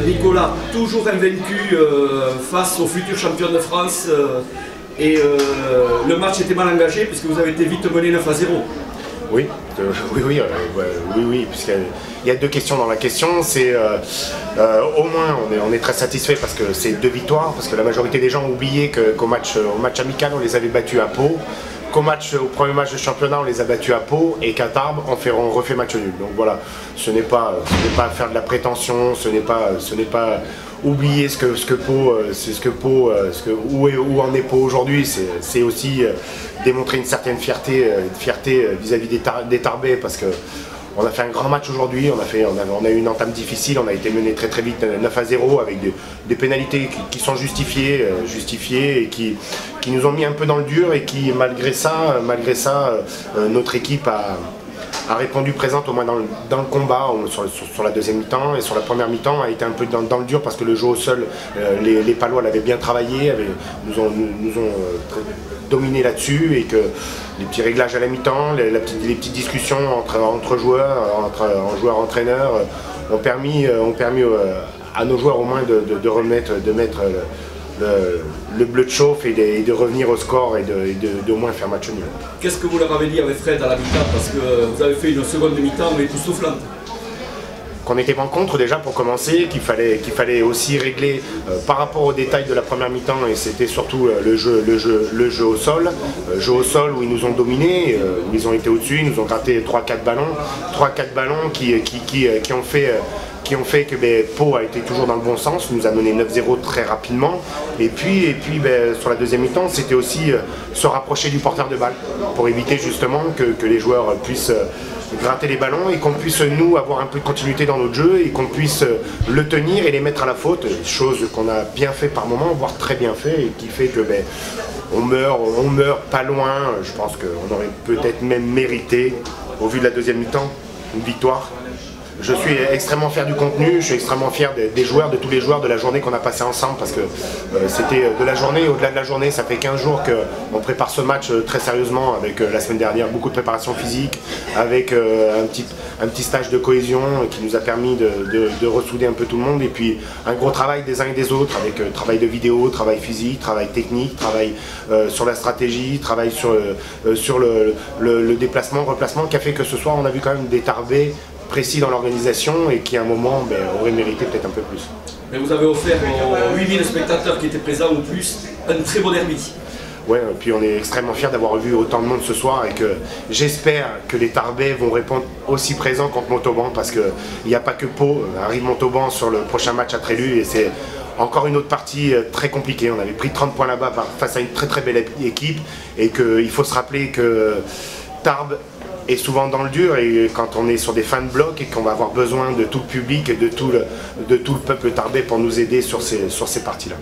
Nicolas, toujours invaincu face aux futurs champions de France. Le match était mal engagé puisque vous avez été vite mené 9 à 0. Oui, oui, puisqu'il y a deux questions dans la question. C'est au moins on est très satisfait parce que c'est 2 victoires, parce que la majorité des gens ont oublié qu'au match amical on les avait battus à Pau, au premier match de championnat on les a battus à Pau, et qu'à Tarbes on refait match nul. Donc voilà, ce n'est pas faire de la prétention, ce n'est pas oublier où en est Pau aujourd'hui. C'est aussi démontrer une certaine fierté vis-à-vis des Tarbais, parce que on a fait un grand match aujourd'hui, on a eu une entame difficile, on a été mené très vite 9 à 0 avec des pénalités qui sont justifiées et qui nous ont mis un peu dans le dur, et qui malgré ça notre équipe a répondu présente au moins dans le combat sur la deuxième mi-temps, et sur la première mi-temps a été un peu dans le dur parce que le jeu au sol, les Palois l'avaient bien travaillé, nous ont dominé là-dessus, et que les petits réglages à la mi-temps, les petites discussions entre joueurs, entraîneurs ont permis à nos joueurs au moins de mettre le bleu de chauffe et de revenir au score et de moins faire match nul. Qu'est-ce que vous leur avez dit avec Fred à la mi-temps, parce que vous avez fait une seconde mi-temps mais tout soufflante? Qu'on était en contre déjà pour commencer, qu'il fallait aussi régler par rapport aux détails de la première mi-temps, et c'était surtout le jeu au sol, où ils nous ont dominés, où ils ont été au-dessus, ils nous ont gratté 3-4 ballons qui ont fait que Pau a été toujours dans le bon sens, nous a mené 9-0 très rapidement, et puis sur la deuxième mi-temps c'était aussi se rapprocher du porteur de balle pour éviter justement que les joueurs puissent gratter les ballons, et qu'on puisse nous avoir un peu de continuité dans notre jeu, et qu'on puisse le tenir et les mettre à la faute, chose qu'on a bien fait par moment, voire très bien fait, et qui fait que on meurt pas loin. Je pense qu'on aurait peut-être même mérité, au vu de la deuxième mi-temps, une victoire. Je suis extrêmement fier du contenu, je suis extrêmement fier des joueurs, de tous les joueurs, de la journée qu'on a passé ensemble, parce que c'était de la journée, au-delà de la journée, ça fait 15 jours qu'on prépare ce match très sérieusement, avec la semaine dernière beaucoup de préparation physique, avec un petit stage de cohésion qui nous a permis de ressouder un peu tout le monde, et puis un gros travail des uns et des autres, avec travail de vidéo, travail physique, travail technique, travail sur la stratégie, travail sur le déplacement, replacement, qui a fait que ce soir on a vu quand même des Tarbais précis dans l'organisation, et qui à un moment aurait mérité peut-être un peu plus. Mais vous avez offert aux 8000 spectateurs qui étaient présents ou plus un très beau derby. Ouais, et puis on est extrêmement fiers d'avoir revu autant de monde ce soir, et que j'espère que les Tarbais vont répondre aussi présents contre Montauban, parce qu'il n'y a pas que Pau, arrive Montauban sur le prochain match à Trélu, et c'est encore une autre partie très compliquée. On avait pris 30 points là-bas face à une très belle équipe, et qu'il faut se rappeler que Tarbes est souvent dans le dur, et quand on est sur des fins de bloc et qu'on va avoir besoin de tout le public et de tout le peuple tarbais pour nous aider sur ces parties-là.